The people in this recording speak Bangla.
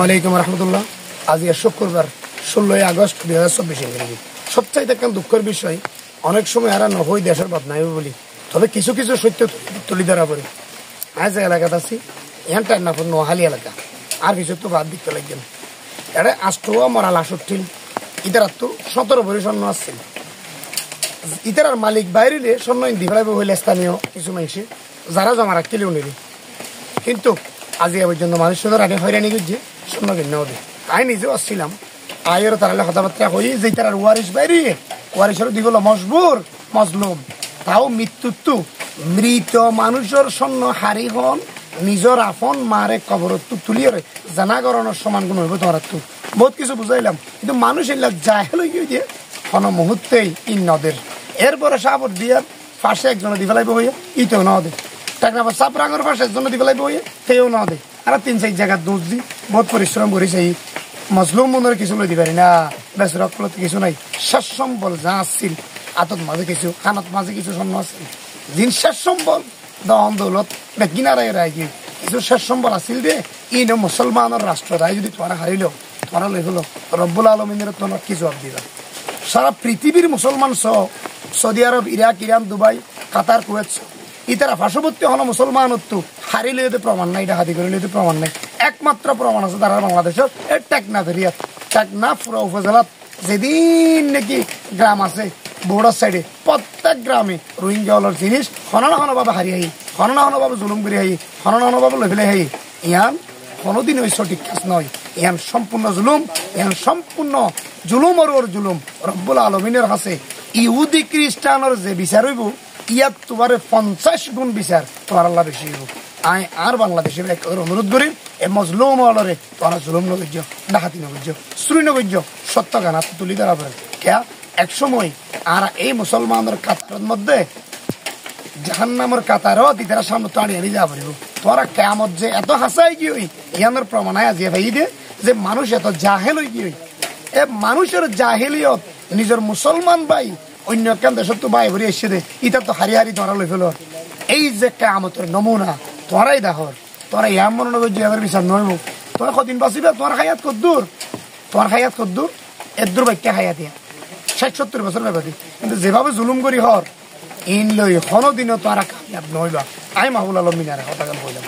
আলাইকুম রহমতুল্লাহ। আজকে শুক্রবার 16 আগস্ট 2024 ইংরেজি। সবচাইতে একটা দুঃখের বিষয়, অনেক সময় আর নহই দেশের বদনাই বলি, তবে কিছু কিছু সত্য তুলি ধরা পড়ে। আজ এলাকাতে আছি, এখান টান্নাপুর নোহালি এলাকা, আর কিছু তো বাদ দিতে লাগবেন। এটা আষ্টুয়া মরাল 68 ইতার তো 17 ভরি স্বর্ণ আসছিল। ইতার মালিক বাইরে স্বর্ণ ইন্দি ফেলাইব হইলে স্থানীয় কিছু মানুষ যারা জমা রাখতেলেও নিবি, কিন্তু আজি এ পর্যন্ত মানুষ আগে হয়রানি করছে স্বর্ণ কিনে হবে। আমি নিজেও আসছিলাম, আয়ের তারা কথাবার্তা হই যে তারা ওয়ারিস বাইরে ওয়ারিসের দিগুলো মজবুর মজলুম, তাও মৃত্যুত্ব মৃত মানুষের স্বর্ণ হারি হন নিজের আপন মারে কবর তুলিয়ে জানাগরণের সমান গুণ হইব। তোমার তো বহুত কিছু বুঝাইলাম, কিন্তু মানুষ এগুলা জাহেল হয়ে দিয়ে কোনো মুহূর্তেই ইন নদের এরপরে সাবর দিয়ার পাশে একজনে দি ফেলাইব হইয়া ইতেও না দে, টাকনাবার সাপ রাঙর পাশে একজনে দি ফেলাইব হইয়া সেও না দে। আর 3-4 জায়গার দোষ দি বহুত পরিশ্রম করেছে। এই মজলুম মনের কিছু লইতে পারি না, বেশ রক্ত কিছু নাই। শেষ সম্বল যা আসছিল আতত মাঝে কিছু, খানত মাঝে কিছু স্বর্ণ আসছিল, দিন শেষ সম্বল দন দৌলত বেগিনারাই রায় গিয়ে কিছু শেষ সম্বল আসছিল দিয়ে ইন মুসলমানের রাষ্ট্র রায় যদি তোমার হারিল তোমার লই হলো রব্বুল আলমিনের তোমার কি জবাব দিবা। সারা পৃথিবীর মুসলমান সহ সৌদি আরব, ইরাক, ইরান, দুবাই, কাতার, কুয়েত ইতারা পার্শ্ববর্তী হলো মুসলমান হারিলে যদি প্রমাণ নাই, এটা হাতি করিলে প্রমাণ নাই। একমাত্র প্রমাণ আছে তারা বাংলাদেশের টেকনাফ এরিয়াত, টেকনাফ উপজেলাত যেদিন নাকি গ্রাম আছে বর্ডার সাইডে প্রত্যেক গ্রামে রোহিঙ্গা হলার জিনিস হনানা হনভাবে হারিয়ে আহি, হনানা হনভাবে জুলুম করে আহি, হনানা হনভাবে লই ফেলে আহি। ইহান কোনোদিন ওই সঠিক কাজ নয়, ইহান সম্পূর্ণ জুলুম, ইহান সম্পূর্ণ জুলুম ওর জুলুম। রব্বুল আলমিনের কাছে ইহুদি খ্রিস্টানের যে বিচার হইব ইয়াত তোমার 50 গুণ বিচার তোমার আল্লাহ বেশি হইব। আয় আর বাংলাদেশের অনুরোধ করি এ মজলুম হলরে তোরা জুলুম নগর্য, ডাকাতি নগর্য, চুরি নগর্য, সত্য গান তুলি ধরা পড়ে কেয়া এক সময়। আর এই মুসলমানের কাতারের মধ্যে জাহান্নামের কাতারও তারা সামনে টাড়ি হারিয়ে যাওয়া পারিব। তোরা কেমন যে এত হাসাই কি হই ইয়ানোর প্রমাণ আজিয়ে ভাই দে যে মানুষ এত জাহেল হই কি হই। এ মানুষের জাহেলিয়ত নিজের মুসলমান ভাই অন্য কেন দেশের তো ভাই ভরি এসে দে ইটা তো হারি হারি ধরা লই ফেল। এই যে কেয়ামতের নমুনা তোরাই দেখর, তোরা ইয়াম মনে নগর যে বিচার নইব। তোরা কদিন বাঁচিবে, তোমার খাইয়াত কদ্দুর, তোমার খাইয়াত কদ্দুর এদ্দুর বাক্যা খাইয়া দিয়া 60-70 বছর ব্যাপারে। কিন্তু যেভাবে জুলুম করি হর ইন লই কোনোদিনও তোরা কামিয়াব নইবা। আমি মাহবুল আলম মিনারে কথা বললাম।